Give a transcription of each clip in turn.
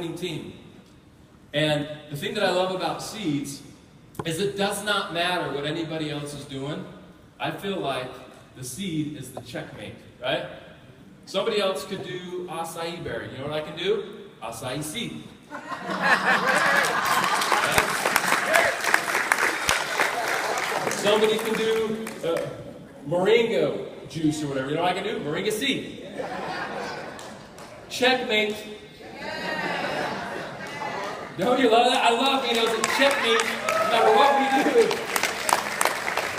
winning team. And the thing that I love about seeds is it does not matter what anybody else is doing. I feel like the seed is the checkmate, right? Somebody else could do acai berry. You know what I can do? Acai seed. Somebody can do moringa juice or whatever. You know what I can do? Moringa seed. Checkmate. Don't you love that? I love being able to checkmate no matter what we do.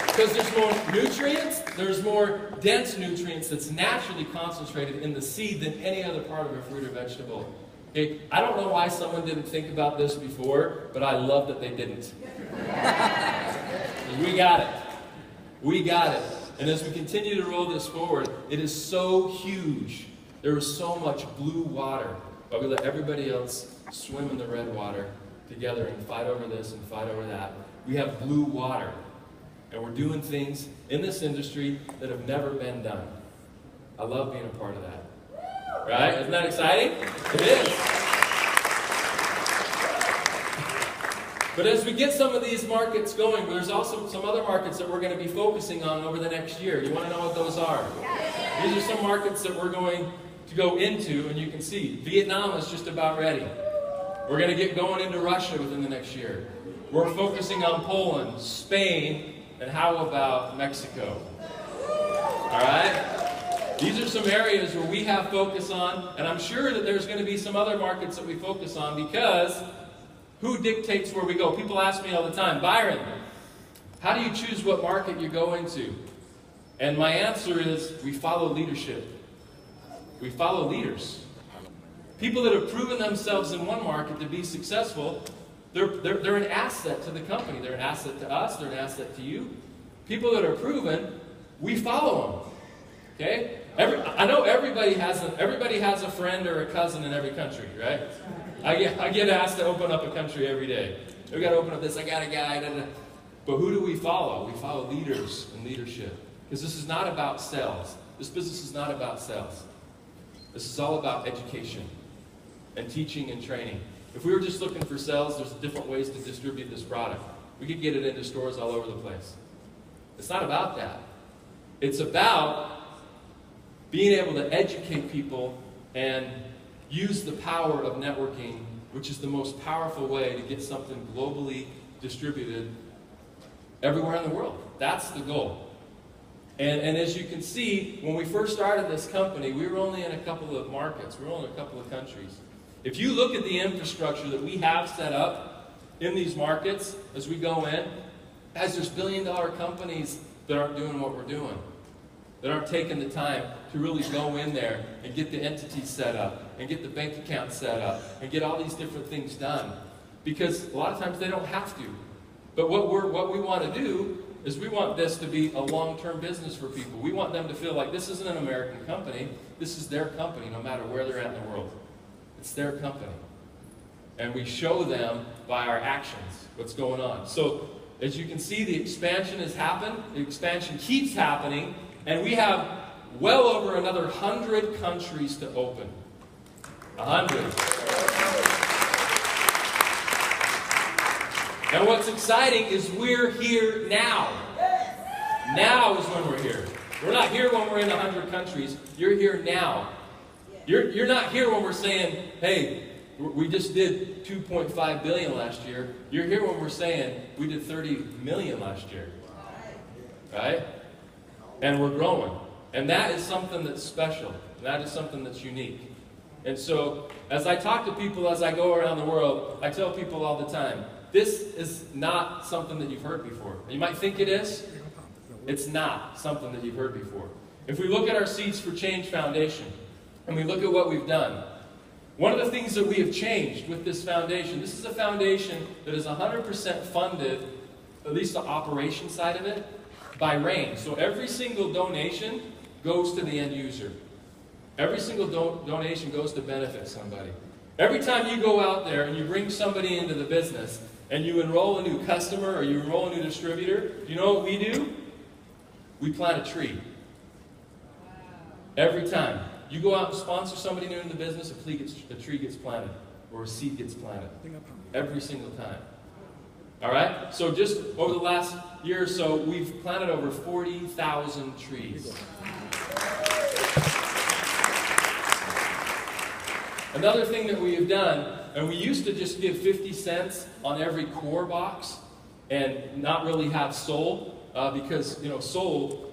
Because there's more nutrients, there's more dense nutrients that's naturally concentrated in the seed than any other part of a fruit or vegetable. Okay? I don't know why someone didn't think about this before, but I love that they didn't. We got it. We got it. And as we continue to roll this forward, it is so huge. There is so much blue water, but we let everybody else swim in the red water together and fight over this and fight over that. We have blue water. And we're doing things in this industry that have never been done. I love being a part of that. Right? Isn't that exciting? It is. But as we get some of these markets going, there's also some other markets that we're going to be focusing on over the next year. You want to know what those are? These are some markets that we're going to go into, and you can see Vietnam is just about ready. We're going to get going into Russia within the next year. We're focusing on Poland, Spain, and how about Mexico? All right? These are some areas where we have focus on, and I'm sure that there's going to be some other markets that we focus on because who dictates where we go? People ask me all the time, Byron, how do you choose what market you go into? And my answer is, we follow leadership. We follow leaders. People that have proven themselves in one market to be successful, they're an asset to the company. They're an asset to us. They're an asset to you. People that are proven, we follow them. Okay? I know everybody has a friend or a cousin in every country, right? I get asked to open up a country every day. We got to open up this. I got a guy. Da, da. But who do we follow? We follow leaders and leadership. Because this is not about sales. This business is not about sales. This is all about education and teaching and training. If we were just looking for sales, there's different ways to distribute this product. We could get it into stores all over the place. It's not about that. It's about being able to educate people and use the power of networking, which is the most powerful way to get something globally distributed everywhere in the world. That's the goal. And as you can see, when we first started this company, we were only in a couple of markets. We were only in a couple of countries. If you look at the infrastructure that we have set up in these markets as we go in, guys, there's billion-dollar companies that aren't doing what we're doing, that aren't taking the time to really go in there and get the entities set up, and get the bank account set up, and get all these different things done. Because a lot of times they don't have to. But what we want to do is we want this to be a long-term business for people. We want them to feel like this isn't an American company, this is their company no matter where they're at in the world. It's their company. And we show them by our actions what's going on. So as you can see, the expansion has happened. The expansion keeps happening. And we have well over another 100 countries to open. 100. And what's exciting is we're here now. Now is when we're here. We're not here when we're in 100 countries. You're here now. You're not here when we're saying, hey, we just did 2.5 billion last year. You're here when we're saying we did 30 million last year. Right? And we're growing. And that is something that's special. That is something that's unique. And so, as I talk to people as I go around the world, I tell people all the time, this is not something that you've heard before. You might think it is. It's not something that you've heard before. If we look at our Seeds for Change Foundation, and we look at what we've done, one of the things that we have changed with this foundation, this is a foundation that is 100% funded, at least the operation side of it, by RAIN. So every single donation goes to the end user. Every single donation goes to benefit somebody. Every time you go out there and you bring somebody into the business and you enroll a new customer or you enroll a new distributor, you know what we do? We plant a tree. Every time. You go out and sponsor somebody new in the business, a tree gets planted. where a seed gets planted. Every single time. All right? So just over the last year or so, we've planted over 40,000 trees. Another thing that we have done, and we used to just give 50 cents on every core box and not really have soul, because, you know, soul,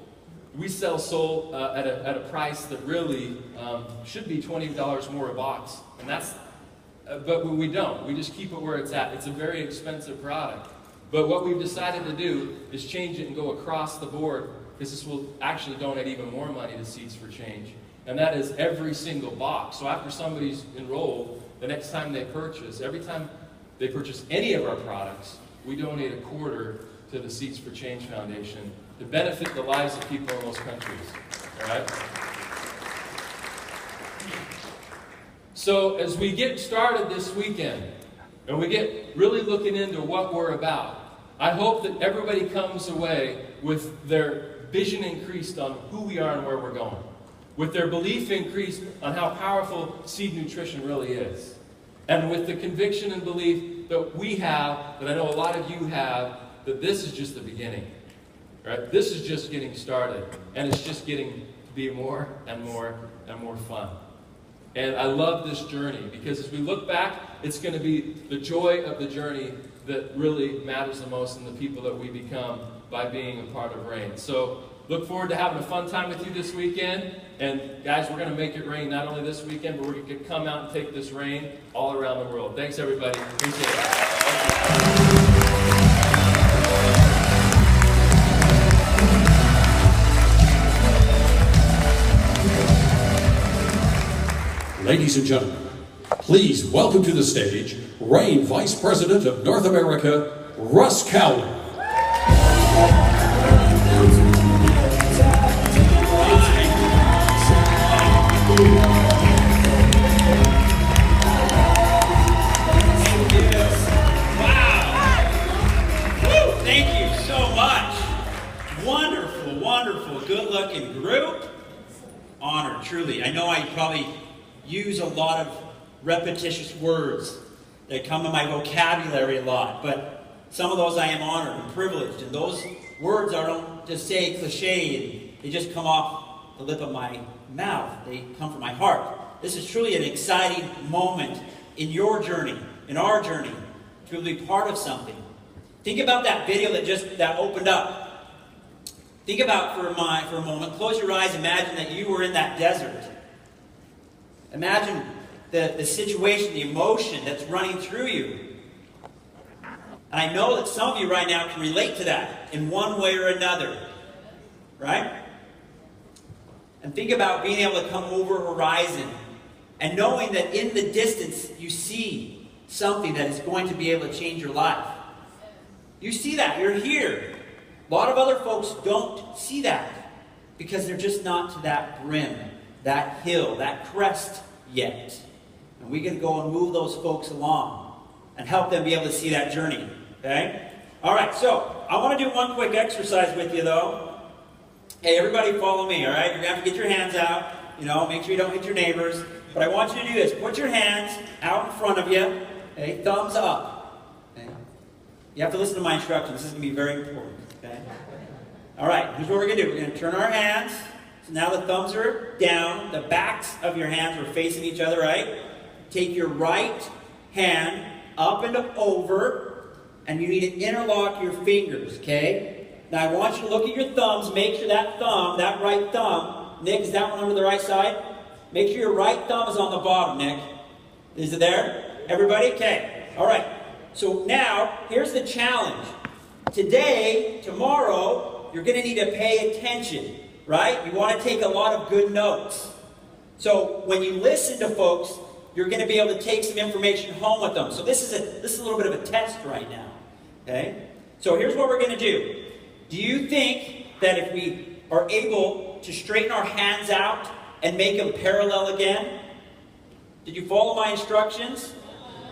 we sell soul at a price that really should be $20 more a box. And that's, but we don't. We just keep it where it's at. It's a very expensive product. But what we've decided to do is change it and go across the board, because this will actually donate even more money to Seeds for Change. And that is every single box. So after somebody's enrolled, the next time they purchase, every time they purchase any of our products, we donate a quarter to the Seeds for Change Foundation to benefit the lives of people in those countries. All right? So as we get started this weekend, and we get really looking into what we're about, I hope that everybody comes away with their vision increased on who we are and where we're going, with their belief increased on how powerful seed nutrition really is, and with the conviction and belief that we have, that I know a lot of you have, that this is just the beginning. Right? This is just getting started, and it's just getting to be more and more and more fun. And I love this journey, because as we look back, it's going to be the joy of the journey that really matters the most in the people that we become by being a part of Rain. So look forward to having a fun time with you this weekend. And guys, we're going to make it rain not only this weekend, but we're going to come out and take this rain all around the world. Thanks, everybody. Appreciate it. Ladies and gentlemen, please welcome to the stage Rain Vice President of North America, Russ Cowan. Thank you so much. Wonderful, wonderful, good-looking group. Honored, truly. I know I probably use a lot of repetitious words that come in my vocabulary a lot, but some of those I am honored and privileged, and those words I don't just say cliche, and they just come off the lip of my mouth. They come from my heart. This is truly an exciting moment in your journey, in our journey, to be part of something. Think about that video that opened up. Think about for a moment, close your eyes, imagine that you were in that desert. Imagine the situation, the emotion that's running through you. And I know that some of you right now can relate to that in one way or another. Right? And think about being able to come over a horizon and knowing that in the distance you see something that is going to be able to change your life. You see that. You're here. A lot of other folks don't see that because they're just not to that brim, that hill, that crest yet. And we can go and move those folks along and help them be able to see that journey. Okay? All right, so I want to do one quick exercise with you, though. Hey, everybody follow me, all right? You're going to have to get your hands out. You know, make sure you don't hit your neighbors. But I want you to do this. Put your hands out in front of you. Okay? Thumbs up. Okay? You have to listen to my instructions. This is going to be very important. Okay? All right, here's what we're going to do. We're going to turn our hands. So now the thumbs are down. The backs of your hands are facing each other, right? Take your right hand up and over, and you need to interlock your fingers, okay? Now I want you to look at your thumbs. Make sure that thumb, that right thumb, Nick, is that one over the right side? Make sure your right thumb is on the bottom, Nick. Is it there? Everybody? Okay. All right. So now, here's the challenge. Today, tomorrow, you're going to need to pay attention, right? You want to take a lot of good notes. So when you listen to folks, you're going to be able to take some information home with them. So this is a little bit of a test right now. Okay? So here's what we're going to do. Do you think that if we are able to straighten our hands out and make them parallel again? Did you follow my instructions?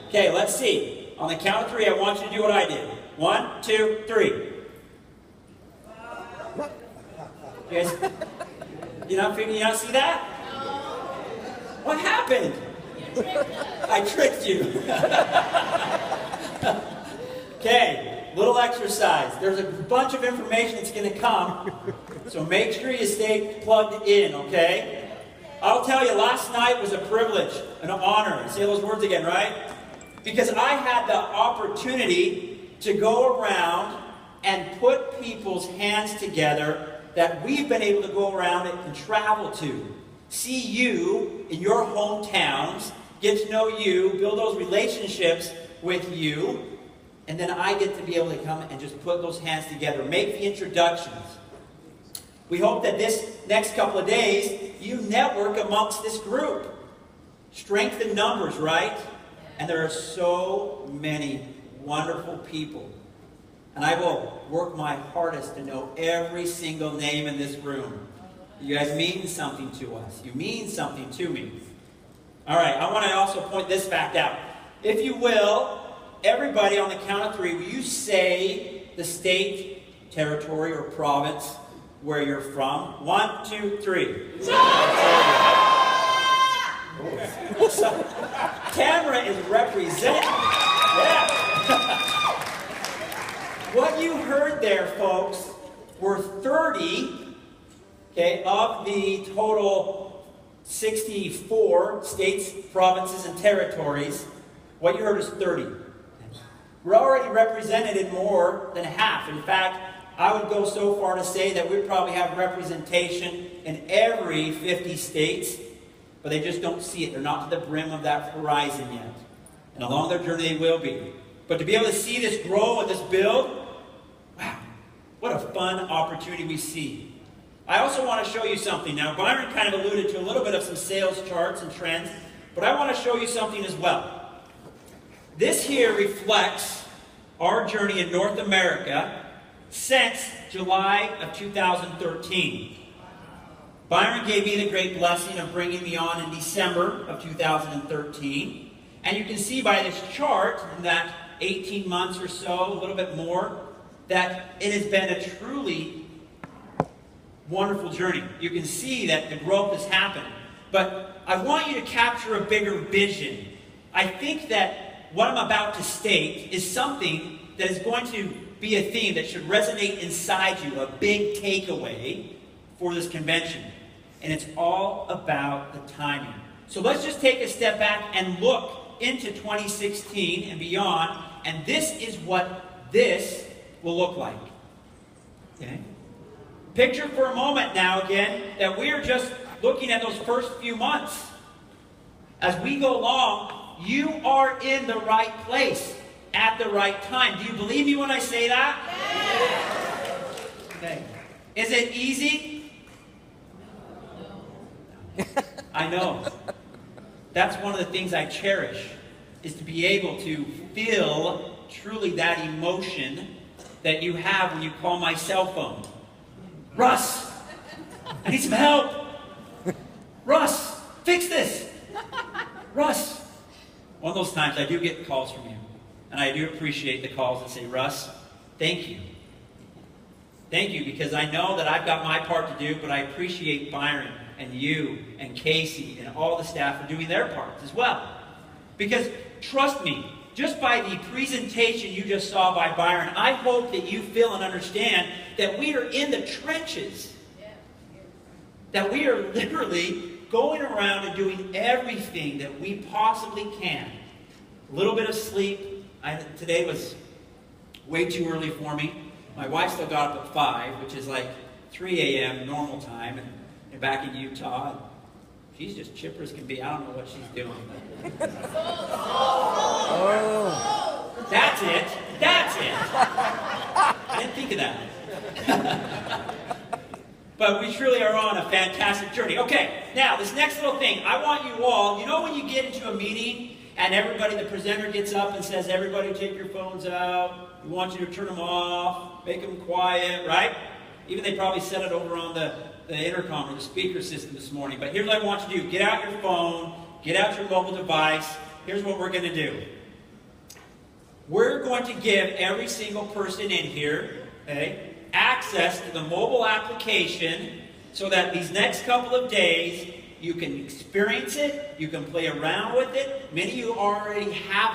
Okay, let's see. On the count of 3, I want you to do what I did. 1, 2, 3. You guys, you not see that? What happened? I tricked you. Okay, little exercise. There's a bunch of information that's going to come, so make sure you stay plugged in, okay? I'll tell you, last night was a privilege, an honor. Say those words again, right? Because I had the opportunity to go around and put people's hands together that we've been able to go around and travel to. See you in your hometowns, get to know you, build those relationships with you, and then I get to be able to come and just put those hands together, make the introductions. We hope that this next couple of days, you network amongst this group. Strength in numbers, right? And there are so many wonderful people. And I will work my hardest to know every single name in this room. You guys mean something to us. You mean something to me. All right, I want to also point this fact out. If you will, everybody on the count of 3, will you say the state, territory, or province where you're from? 1, 2, 3. So, Tamara is representing. Yeah. What you heard there, folks, were 30, okay, of the total 64 states, provinces, and territories. What you heard is 30. We're already represented in more than half. In fact, I would go so far to say that we probably have representation in every 50 states, but they just don't see it. They're not to the brim of that horizon yet. And along their journey they will be. But to be able to see this grow and this build, wow, what a fun opportunity we see. I also want to show you something. Now, Byron kind of alluded to a little bit of some sales charts and trends, but I want to show you something as well. This here reflects our journey in North America since July of 2013. Byron gave me the great blessing of bringing me on in December of 2013. And you can see by this chart in that 18 months or so, a little bit more, that it has been a truly wonderful journey. You can see that the growth has happened. But I want you to capture a bigger vision. I think that what I'm about to state is something that is going to be a theme that should resonate inside you, a big takeaway for this convention. And it's all about the timing. So let's just take a step back and look into 2016 and beyond, and this is what this will look like. Okay? Picture for a moment now again that we are just looking at those first few months. As we go along, you are in the right place at the right time. Do you believe me when I say that? Yeah. Okay. Is it easy? No. I know. That's one of the things I cherish, is to be able to feel truly that emotion that you have when you call my cell phone. Russ, I need some help. Russ, fix this. Russ. One of those times I do get calls from you. And I do appreciate the calls that say, Russ, thank you. Thank you, because I know that I've got my part to do, but I appreciate Byron and you and Casey and all the staff for doing their parts as well. Because trust me, just by the presentation you just saw by Byron, I hope that you feel and understand that we are in the trenches. That we are literally going around and doing everything that we possibly can. A little bit of sleep. Today was way too early for me. My wife still got up at 5, which is like 3 a.m. normal time, and back in Utah. She's just chipper as can be. I don't know what she's doing. That's it. That's it. I didn't think of that. But we truly are on a fantastic journey. Okay, now this next little thing. I want you all, you know when you get into a meeting and everybody, the presenter gets up and says, everybody take your phones out. We want you to turn them off, make them quiet, right? Even they probably set it over on the intercom or the speaker system this morning. But here's what I want you to do. Get out your phone, get out your mobile device. Here's what we're going to do. We're going to give every single person in here, okay, access to the mobile application so that these next couple of days You can experience it. You can play around with it. Many of you already have it.